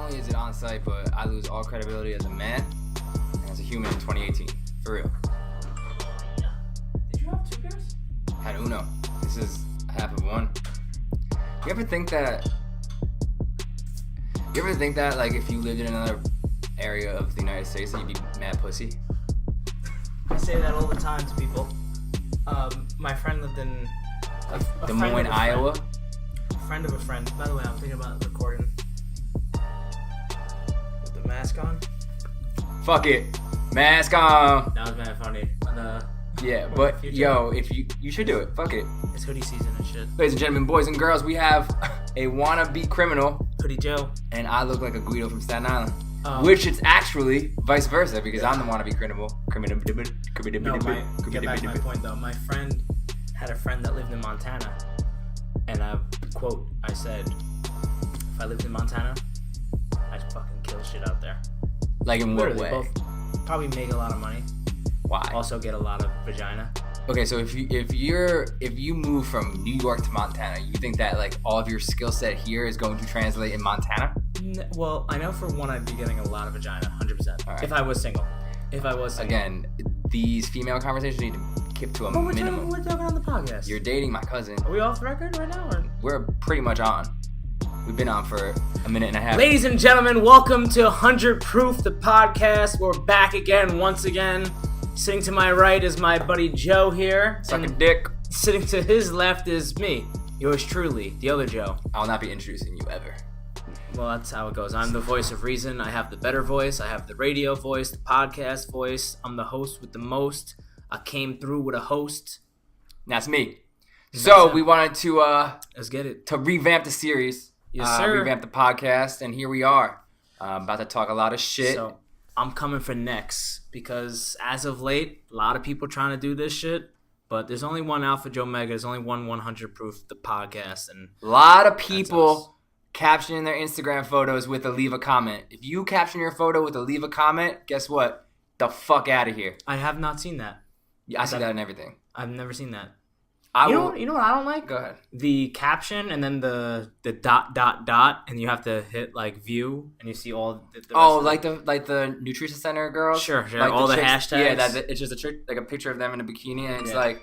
only is it on site, but I lose all credibility as a man and as a human in 2018. For real. Did you have 2 beers? Had uno. This is half of one. You ever think that like if you lived in another area of the United States that you'd be mad pussy? I say that all the time to people. My friend lived in Des Moines, Iowa. A friend of a friend. By the way, I'm thinking about recording with the mask on. Fuck it. Mask on. That was mad funny. Yeah, but yo, if you should do it. Fuck it. It's hoodie season and shit. Ladies and gentlemen, boys and girls, we have a wannabe criminal. Hoodie Joe. And I look like a Guido from Staten Island. Which it's actually vice versa because I'm the wannabe criminal. No, get back to my point though. My friend had a friend that lived in Montana. And I said, if I lived in Montana, I'd fucking kill shit out there. Like in what Literally, way? Both. Probably make a lot of money. Why? Also get a lot of vagina. Okay, so if you move from New York to Montana, you think that like all of your skill set here is going to translate in Montana? Well, I know for one I'd be getting a lot of vagina, 100%. Right. If I was single. Again, these female conversations need to keep to a minimum. We're talking on the podcast. You're dating my cousin. Are we off the record right now? Or? We're pretty much on. We've been on for a minute and a half. Ladies and gentlemen, welcome to 100 Proof, the podcast. We're back again, once again. Sitting to my right is my buddy Joe here. Suck a dick. Sitting to his left is me, yours truly, the other Joe. I'll not be introducing you ever. Well, that's how it goes. I'm the voice of reason. I have the better voice. I have the radio voice, the podcast voice. I'm the host with the most. I came through with a host. That's me. So we wanted to let's get it. To revamp the series. Yes, sir. Revamp the podcast, and here we are. About to talk a lot of shit. So I'm coming for next because as of late, a lot of people trying to do this shit. But there's only one Alpha Joe Mega. There's only one 100 Proof, the podcast, and a lot of people captioning their Instagram photos with a leave a comment. If you caption your photo with a leave a comment, guess what? The fuck out of here. I have not seen that. Yeah, I see that in everything. I've never seen that. You know what I don't like? Go ahead. The caption and then the ... and you have to hit like view and you see all the like the Nutrition Center girls. Sure. Like all the chicks, hashtags. Yeah, it's just a picture of them in a bikini, and it's like,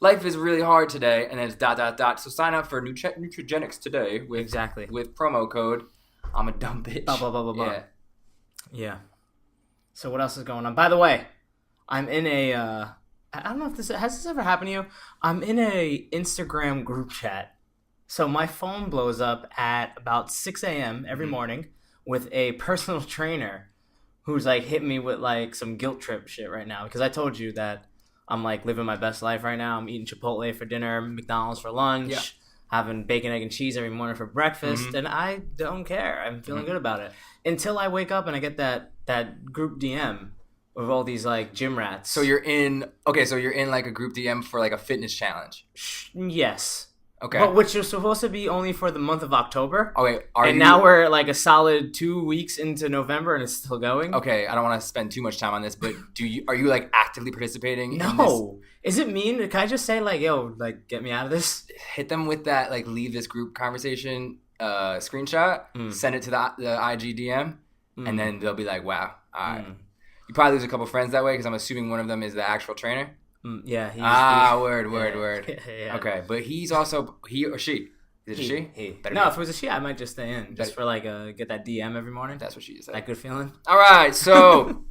life is really hard today, and then it's ... So sign up for Nutrigenics today with promo code I'm a dumb bitch. Blah, blah, blah, blah, blah. Yeah. So what else is going on? By the way, I'm in a I don't know if has this ever happened to you? I'm in a Instagram group chat. So my phone blows up at about 6 a.m. every morning with a personal trainer who's like hitting me with like some guilt trip shit right now because I told you that I'm like living my best life right now. I'm eating Chipotle for dinner, McDonald's for lunch, having bacon, egg, and cheese every morning for breakfast, and I don't care. I'm feeling good about it until I wake up and I get that group DM of all these like gym rats. So you're in like a group DM for like a fitness challenge. Yes. Okay. But which was supposed to be only for the month of October. Okay. Now we're like a solid 2 weeks into November and it's still going. Okay, I don't want to spend too much time on this, but are you like actively participating? No. Is it mean? Can I just say like, yo, like get me out of this? Hit them with that like leave this group conversation screenshot. Send it to the IG DM, and then they'll be like, wow, all right. You probably lose a couple friends that way because I'm assuming one of them is the actual trainer. Yeah. Word. Yeah. Okay, but he's also he or she. Is it she? He. No, if it was a she, I might just stay in just for like get that DM every morning. That's what she said. That good feeling. All right, so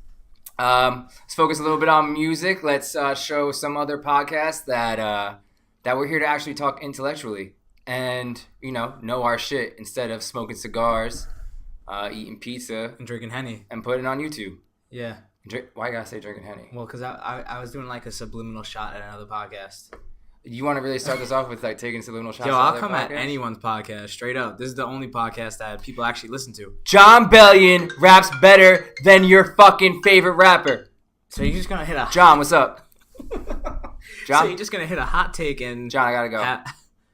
let's focus a little bit on music. Let's show some other podcasts that we're here to actually talk intellectually and know our shit instead of smoking cigars, eating pizza, and drinking Henny and putting it on YouTube. Yeah. Why you gotta say drinking Henny? Well, because I was doing like a subliminal shot at another podcast. You want to really start this off with like taking subliminal shots? Yo, I'll come at anyone's podcast straight up. This is the only podcast that people actually listen to. Jon Bellion raps better than your fucking favorite rapper. So you're just gonna hit a John, what's up? John, so you're just gonna hit a hot take and John, I gotta go. All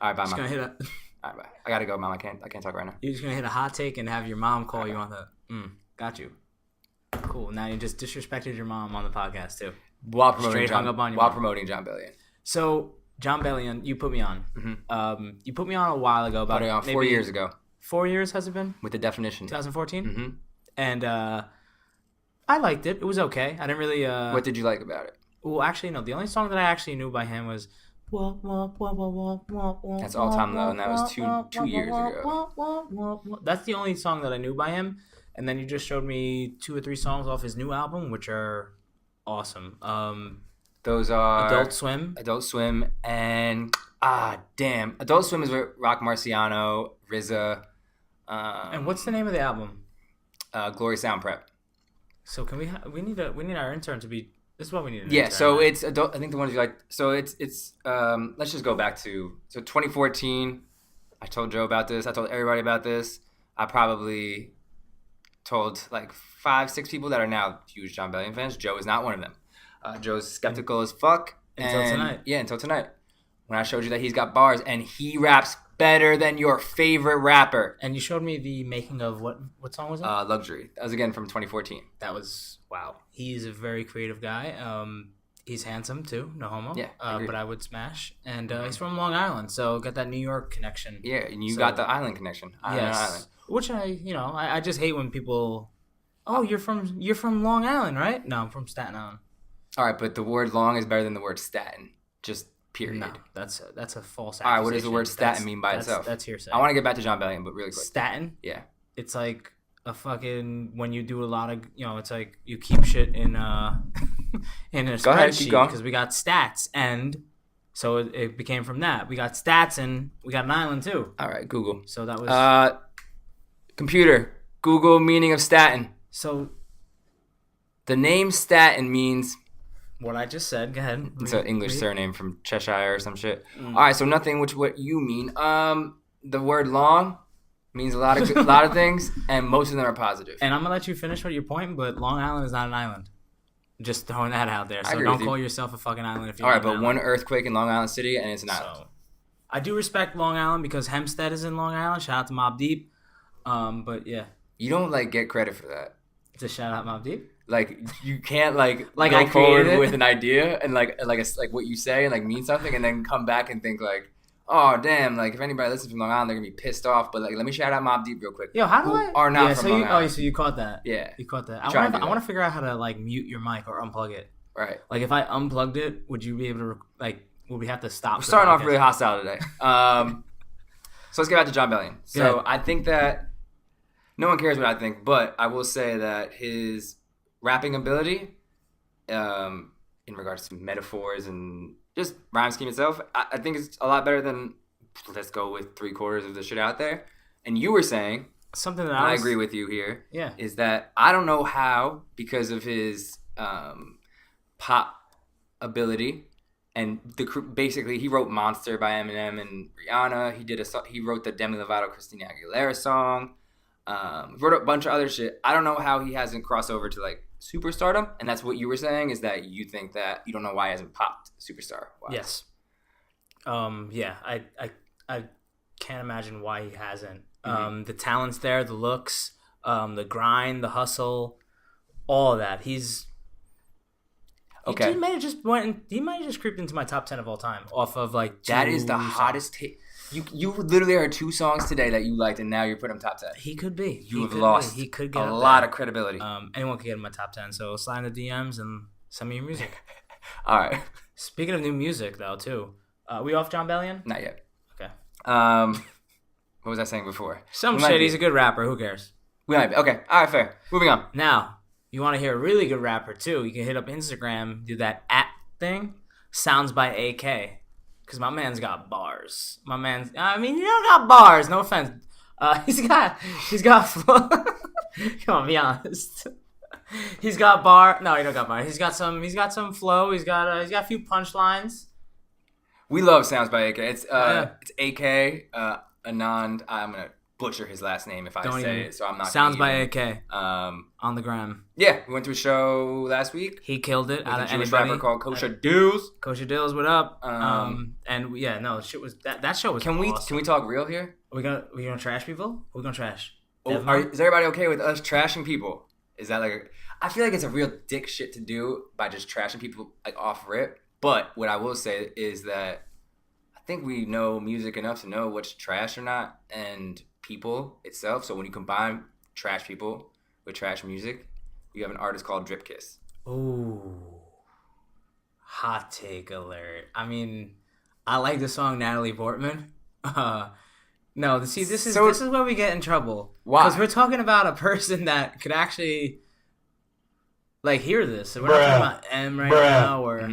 right, bye, Mom. All right, bye. I gotta go, Mom. I can't talk right now. You're just gonna hit a hot take and have your mom call you on the. Got you. Cool. Now you just disrespected your mom on the podcast too. While promoting promoting Jon Bellion. So Jon Bellion, you put me on. You put me on a while ago. About 4 years ago. 4 years has it been? With the definition. 2014. Mm-hmm. And I liked it. It was okay. I didn't really. What did you like about it? Well, actually, no. The only song that I actually knew by him was. That's All Time Low, and that was two years ago. That's the only song that I knew by him. And then you just showed me 2 or 3 songs off his new album, which are awesome. Those are Adult Swim, and damn, Adult Swim is with Rock Marciano, RZA. And what's the name of the album? Glory Sound Prep. So can we need our intern to be. This is what we need. Yeah, so it's adult. I think the ones you like. So it's let's just go back to 2014. I told Joe about this. I told everybody about this. I probably told like 5-6 people that are now huge Jon Bellion fans. Joe is not one of them. Joe's skeptical as fuck. Until tonight. Yeah, until tonight. When I showed you that he's got bars and he raps better than your favorite rapper. And you showed me the making of what song was it? Luxury. That was again from 2014. That was wow. He's a very creative guy. He's handsome too, no homo. Yeah, but I would smash. And he's from Long Island, so got that New York connection. Yeah, and you got the island connection. Island. Which I just hate when people. Oh, you're from Long Island, right? No, I'm from Staten Island. All right, but the word long is better than the word Staten. Just period. No, that's a false accusation. All right, what does the word Staten mean by itself? That's hearsay. I want to get back to Jon Bellion, but really quick. Staten? Yeah. It's like a fucking when you do a lot of it's like you keep shit in in a spreadsheet because we got stats and so it became from that. We got stats and we got an island too. All right, Google. So that was computer. Google meaning of Staten. So the name Staten means what I just said. Go ahead. It's an English surname from Cheshire or some shit. All right, so nothing which what you mean. The word long means a lot of things, and most of them are positive. And I'm gonna let you finish with your point, but Long Island is not an island. Just throwing that out there. So don't call yourself a fucking island if you're. All right, but one earthquake in Long Island City, and it's an island. So, I do respect Long Island because Hempstead is in Long Island. Shout out to Mobb Deep. But yeah, you don't get credit for that. To shout out Mobb Deep. You can't go I forward with an idea and like what you say and mean something and then come back and think oh damn, if anybody listens from Long Island they're gonna be pissed off. But let me shout out Mobb Deep real quick. Yo, how do I? Are not from Long Island. Oh, so you caught that? Yeah, you caught that. I want to figure out how to mute your mic or unplug it. Right. If I unplugged it, would you be able to would we have to stop? We're starting off really hostile today. So let's get back to Jon Bellion. So I think that no one cares what I think, but I will say that his rapping ability, in regards to metaphors and just rhyme scheme itself, I think it's a lot better than let's go with 3/4 of the shit out there. And you were saying something that I agree with you here. Yeah, is that I don't know how because of his pop ability and basically he wrote Monster by Eminem and Rihanna. He wrote the Demi Lovato Christina Aguilera song. Wrote a bunch of other shit. I don't know how he hasn't crossed over to superstardom, and that's what you were saying is that you think that you don't know why he hasn't popped superstar. Yes. Yeah. I can't imagine why he hasn't. Mm-hmm. The talent's there, the looks, the grind, the hustle, all of that. He's okay. He might have just creeped into my top 10 of all time off of that is the hottest take. You literally heard 2 songs today that you liked, and now you're putting him top 10. He could be. You have lost. He could get a lot of credibility. Anyone could get in my top 10. So slide in the DMs and send me your music. All right. Speaking of new music, though, too, we off Jon Bellion? Not yet. Okay. What was I saying before? Some shit. He's a good rapper. Who cares? We might be. Okay. All right. Fair. Moving on. Now, you want to hear a really good rapper too? You can hit up Instagram, do that thing. Sounds by AK. Because my man's got bars. You don't got bars. No offense. He's got flow. Come on, be honest. He's got bar. No, he don't got bar. He's got some flow. He's got a few punchlines. We love Sounds by AK. It's AK Anand. I'm gonna butcher his last name if I say it, so I'm not. Sounds by AK. On the gram. Yeah, we went to a show last week. He killed it. With a Jewish rapper called Kosher Dills. Kosher Dills, what up? Shit was that show was. Can we talk real here? We gonna trash people? We're gonna trash. Is everybody okay with us trashing people? Is that I feel like it's a real dick shit to do by just trashing people off rip. But what I will say is that I think we know music enough to know what's trash or not, and people itself. So when you combine trash people with trash music, you have an artist called Drip Kiss. Ooh. Hot take alert. I mean, I like the song Natalie Portman. No, see, this is where we get in trouble. Why? Because we're talking about a person that could actually like hear this. So we're not talking about M right now, or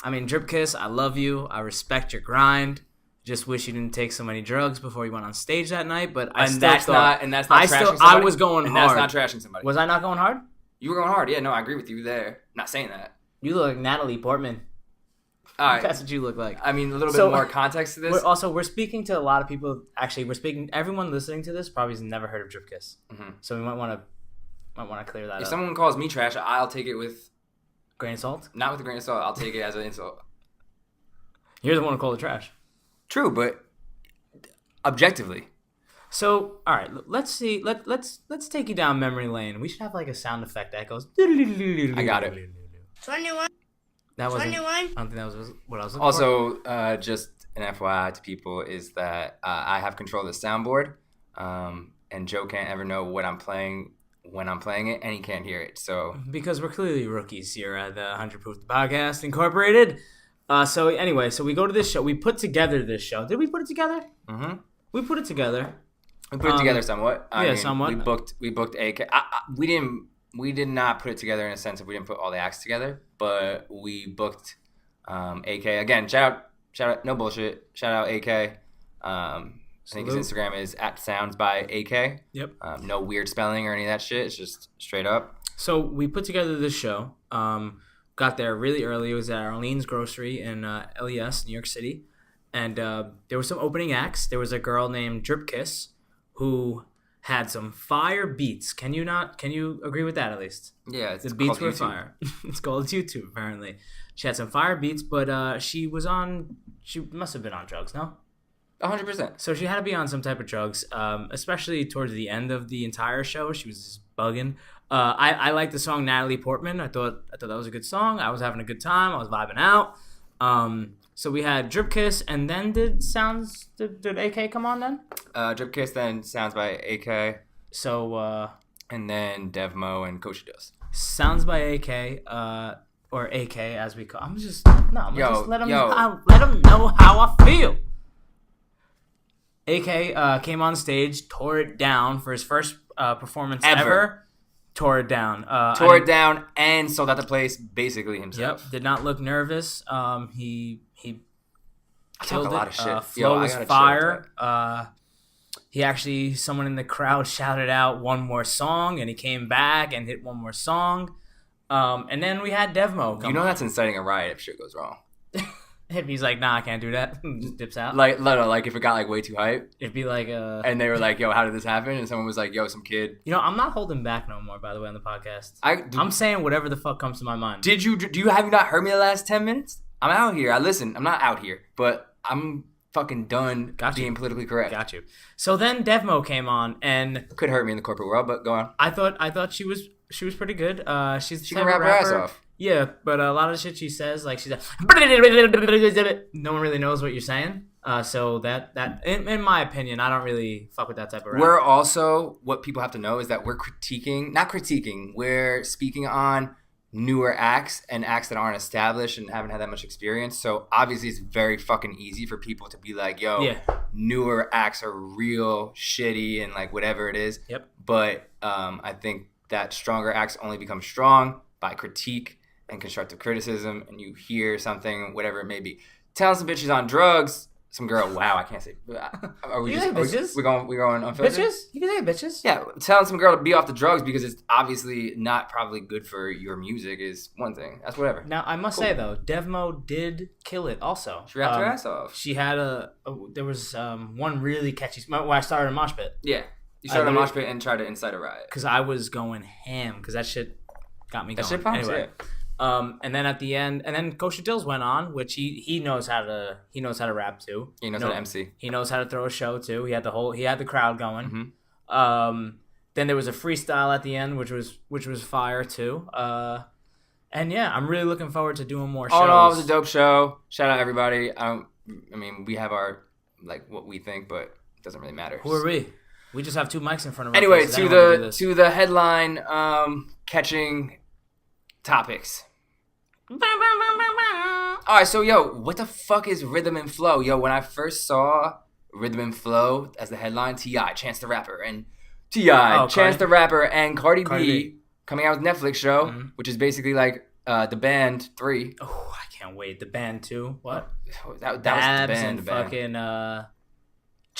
I mean, Drip Kiss, I love you. I respect your grind. Just wish you didn't take so many drugs before you went on stage that night. But that's not trashing somebody. I was going and hard. That's not trashing somebody. Was I not going hard? You were going hard. Yeah, no, I agree with you there. I'm not saying that. You look like Natalie Portman. All right. That's what you look like. I mean, a little bit more context to this. We're speaking to a lot of people. Actually, everyone listening to this probably has never heard of Drip Kiss. Mm-hmm. So we might want to clear that up. If someone calls me trash, I'll take it with grain of salt. Not with a grain of salt. I'll take it as an insult. You're the one who called it trash. True, but objectively. So, all right, let's see. Let's take you down memory lane. We should have like a sound effect that goes. I got it. 21. That wasn't. 21. I don't think that was what I was looking for. Just an FYI to people is that I have control of the soundboard, and Joe can't ever know what I'm playing when I'm playing it, and he can't hear it. So because we're clearly rookies here at the 100 Proof Podcast Incorporated. So anyway, we go to this show. We put together this show. Did we put it together? Mm-hmm. We put it together. We put it together somewhat. I mean, somewhat. We booked AK. We did not put it together in a sense of we didn't put all the acts together, but we booked AK again. Shout out, no bullshit. Shout out AK. I think his Instagram is @soundsbyAK. Yep. No weird spelling or any of that shit. It's just straight up. So we put together this show. Got there really early. It was at Arlene's Grocery in LES, New York City. And there were some opening acts. There was a girl named Drip Kiss who had some fire beats. Can you agree with that at least? Yeah, the beats were fire. It's called YouTube, apparently. She had some fire beats, but she must have been on drugs, no? 100%. So she had to be on some type of drugs, especially towards the end of the entire show. She was just bugging. I liked the song Natalie Portman. I thought that was a good song. I was having a good time. I was vibing out. So we had Drip Kiss, and then did AK come on then? Drip Kiss, then Sounds by AK. So and then Devmo and Kosha Dust. Sounds by AK, or AK as we call. I'm just let them know how I feel. AK came on stage, tore it down for his first performance ever. Tore it down. And sold out the place basically himself. Yep. Did not look nervous. He killed it. A lot of shit. Flow was fire. Someone in the crowd shouted out one more song, and he came back and hit one more song. And then we had Devmo come on. That's inciting a riot if shit goes wrong. If he's like, nah, I can't do that. Just dips out. Like if it got like way too hype. It'd be like and they were like, yo, how did this happen? And someone was like, yo, some kid. I'm not holding back no more, by the way, on the podcast. I'm saying whatever the fuck comes to my mind. Have you not heard me the last 10 minutes? I'm out here. I'm not out here, but I'm fucking done being politically correct. Got you. So then Devmo came on and could hurt me in the corporate world, but go on. I thought she was pretty good. She can rap her ass off. Yeah, but a lot of the shit she says, like she's like, no one really knows what you're saying. So that in my opinion, I don't really fuck with that type of rap. We're also, what people have to know is that we're we're speaking on newer acts and acts that aren't established and haven't had that much experience. So obviously it's very fucking easy for people to be like, yo, newer acts are real shitty and like whatever it is. Yep. But I think that stronger acts only become strong by critique and constructive criticism, and you hear something, whatever it may be. Telling some bitches on drugs, some girl, wow, I can't say. Are we just bitches? We're going unfiltered? Bitches? You can say bitches. Yeah, telling some girl to be off the drugs because it's obviously not probably good for your music is one thing. That's whatever. Now, I must say, though, Devmo did kill it also. She rapped her ass off. She had there was one really catchy, when I started a mosh pit. Yeah. You started a mosh pit and tried to incite a riot. Because I was going ham, because that shit got me going. That shit pops, anyway. Yeah. And then at the end, and then Kosha Dillz went on, which he knows how to rap too. He knows how to MC. He knows how to throw a show too. He had the crowd going. Mm-hmm. Then there was a freestyle at the end, which was fire too. And yeah, I'm really looking forward to doing more shows. All in all, it was a dope show. Shout out everybody. We have our like what we think, but doesn't really matter. Who are we? We just have two mics in front of us. Anyway, to the headline catching topics. All right, so yo, what the fuck is Rhythm and Flow? Yo, when I first saw Rhythm and Flow as the headline, T.I., Chance the Rapper, and Chance the Rapper, and Cardi B coming out with a Netflix show, which is basically like The Band 3. Oh, I can't wait. The Band 2? What? That was Babs The Band. and fucking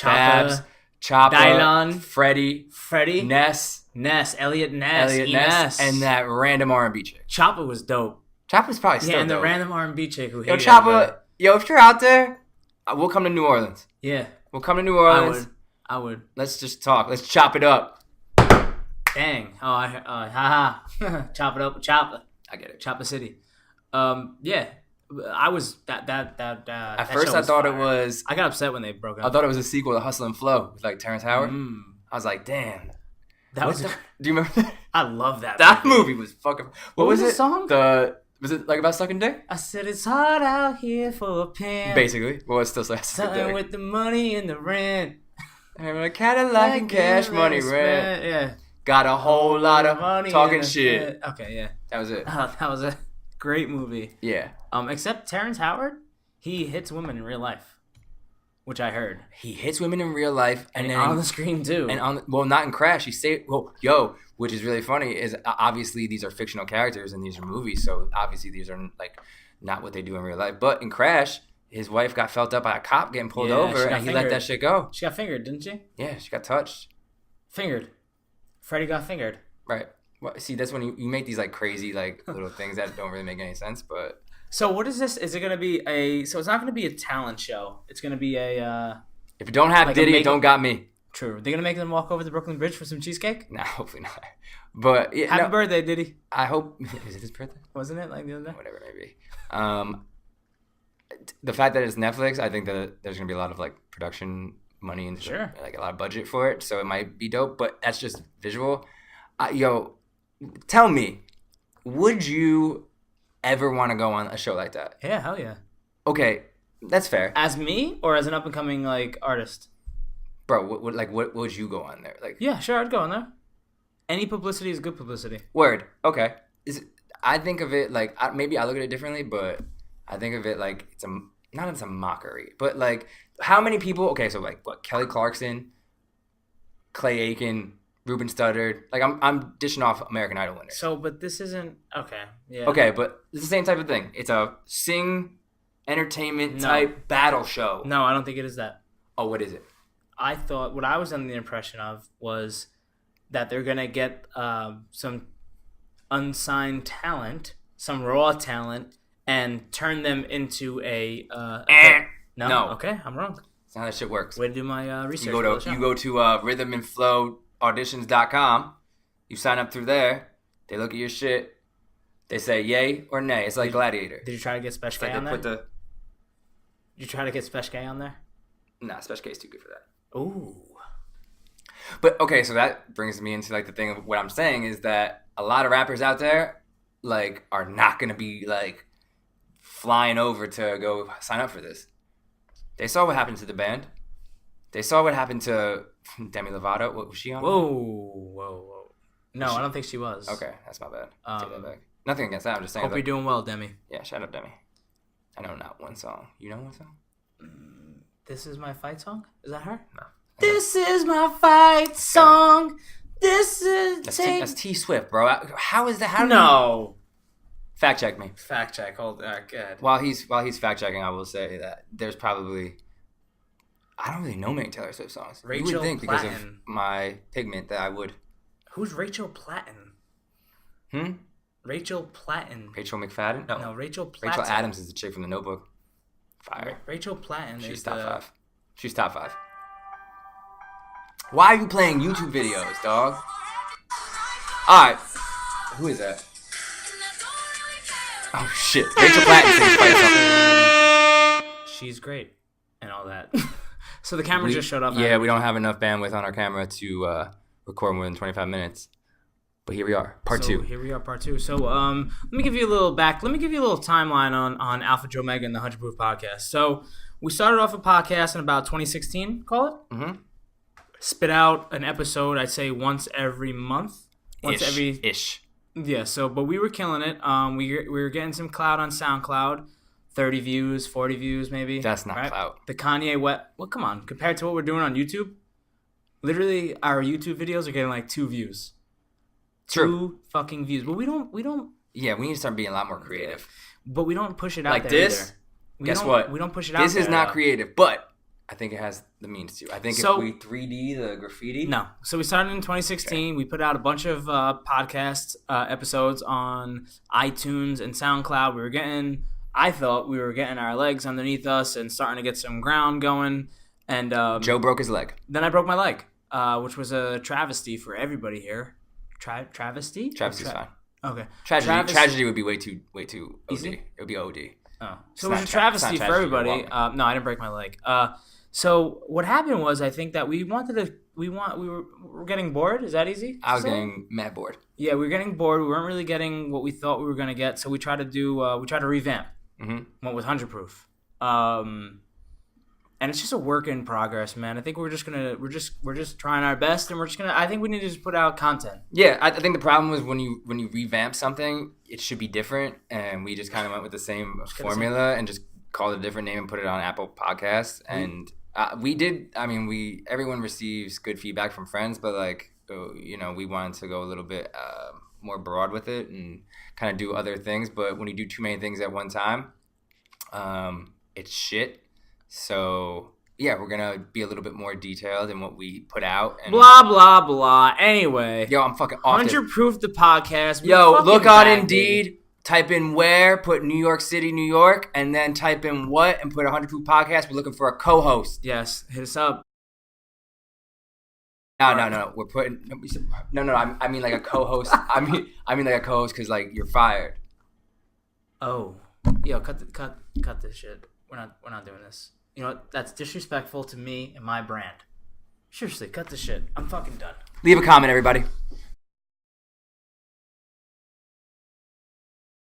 Babs, Choppa, Dylan, Freddie, Ness, Elliot Ness, and that random R&B chick. Choppa was dope. Choppa's probably still dope. And the random R&B chick who hated Choppa, if you're out there, we'll come to New Orleans. Yeah. We'll come to New Orleans. I would. Let's just talk. Let's chop it up. Dang. Oh, haha. Chop it up with Choppa. I get it. Choppa City. Yeah. I was that at first I thought it was. I got upset when they broke up. I thought it was a sequel to Hustle and Flow with like Terrence Howard. I was like, damn. That was. Do you remember that? I love that. That movie was fucking. What was the it? Song? Was it like about sucking dick? I said it's hard out here for a pimp. Basically, well, it's still sucking something dick. with the money and the rent. I'm a Cadillac and cash money rent. Yeah. Got a whole lot of money talking shit. Okay, yeah. That was it. That was a great movie. Yeah. Except Terrence Howard, he hits women in real life, which I heard. He hits women in real life, and then on the screen too. And not in Crash. Which is really funny is obviously these are fictional characters and these are movies, so obviously these are like not what they do in real life. But in Crash, his wife got felt up by a cop getting pulled over, and he let that shit go. She got fingered, didn't she? Yeah, she got touched. Fingered. Freddie got fingered. Right. Well, see, that's when you make these like crazy like little things that don't really make any sense. But so what is this? Is it gonna be a? So it's not gonna be a talent show. It's gonna be a. If it don't have like Diddy, it don't got me. True. They're gonna make them walk over the Brooklyn Bridge for some cheesecake? Nah, hopefully not. But yeah, happy birthday, Diddy. I hope. Is it his birthday? Wasn't it like the other day? Whatever it may be. The fact that it's Netflix, I think that there's gonna be a lot of like production money and like a lot of budget for it, so it might be dope. But that's just visual. Yo, tell me, would you ever want to go on a show like that? Yeah, hell yeah. Okay, that's fair. As me or as an up and coming like artist? Bro, what would you go on there? Like, yeah, sure, I'd go on there. Any publicity is good publicity. Word. Okay. I think of it like maybe I look at it differently, but I think of it like it's a mockery, but like how many people? Okay, so like what? Kelly Clarkson, Clay Aiken, Ruben Studdard. Like I'm dishing off American Idol winners. So, but this isn't okay. Yeah. Okay, but it's the same type of thing. It's a entertainment type battle show. No, I don't think it is that. Oh, what is it? I thought what I was under the impression of was that they're gonna get some unsigned talent, some raw talent, and turn them into a. No. Okay, I'm wrong. That's not how that shit works. Way to do my research. You go to rhythmandflowauditions.com. You sign up through there. They look at your shit. They say yay or nay. It's like Gladiator. Did you try to get Special K on there? Did you try to get Special K on there? Nah, Special K is too good for that. Ooh. But okay, so that brings me into like the thing of what I'm saying is that a lot of rappers out there like are not gonna be like flying over to go sign up for this. They saw what happened to the band. They saw what happened to Demi Lovato. What was she on? Whoa. No, I don't think she was. Okay, that's my bad. Take that back. Nothing against that. I'm just saying. Hope you're doing well, Demi. Yeah, shout out Demi. I know not one song. You know one song? This Is My Fight song? Is that her? No. This is my fight song. This is... That's T Swift, bro. How is that? No. Fact check me. Fact check. Hold on. Good. While he's fact checking, I will say that there's probably... I don't really know many Taylor Swift songs. Rachel you would think Platten. Because of my pigment that I would. Who's Rachel Platten? Rachel Platten. Rachel McFadden? No, Rachel Platten. Rachel Adams is the chick from The Notebook. Fire. Rachel Platten. She's top 5. She's top 5. Why are you playing YouTube videos, dog? Alright. Who is that? Oh shit. Rachel Platten sings Fight Song. She's great. And all that. So the camera just showed up. Yeah, we don't have enough bandwidth on our camera to record more than 25 minutes. But here we are, part 2. Here we are, part 2. So let me give you a little timeline on Alpha Joe Mega and the 100 Proof Podcast. So we started off a podcast in about 2016, call it? Mm-hmm. spit out an episode, I'd say once every month. Ish. Yeah, so, but we were killing it. We were getting some clout on SoundCloud. 30 views, 40 views maybe. That's not right? clout. The Kanye West. Well, come on. Compared to what we're doing on YouTube, literally our YouTube videos are getting like 2 views. True. 2 fucking views. But we don't. Yeah, we need to start being a lot more creative. But we don't push it out like there this. either. Guess what? We don't push it out This there. is not creative, but I think it has the means to. I think So- if we 3D the graffiti. No. So we started in 2016. Okay. We put out a bunch of podcast episodes on iTunes and SoundCloud. I thought we were getting our legs underneath us and starting to get some ground going. And Joe broke his leg. Then I broke my leg, which was a travesty for everybody here. Travesty? Travesty's fine. Okay. Tragedy would be way too Easy? OD. It would be OD. Oh. So it was a travesty for everybody. No, I didn't break my leg. So what happened was, I think that we were getting bored. Is that easy? I was getting mad bored. Yeah, we were getting bored. We weren't really getting what we thought we were going to get. So we tried to revamp. Mm-hmm. Went with 100 proof. And it's just a work in progress, man. I think we're just trying our best, and I think we need to just put out content. Yeah, I think the problem was when you revamp something, it should be different, and we just kind of went with the same formula and just called it a different name and put it on Apple Podcasts. And we did. I mean, everyone receives good feedback from friends, but we wanted to go a little bit more broad with it and kind of do other things. But when you do too many things at one time, it's shit. So yeah, we're gonna be a little bit more detailed in what we put out. And blah blah blah. Anyway, yo, I'm fucking off. 100 proof the podcast. Yo, look on Indeed. Type in where, put New York City, New York, and then type in what and put 100 proof podcast. We're looking for a co-host. Yes, hit us up. No. We're putting no. I mean like a co-host. I mean like a co-host because like you're fired. Oh, yo, cut this shit. We're not doing this. You know what? That's disrespectful to me and my brand. Seriously, cut this shit. I'm fucking done. Leave a comment, everybody.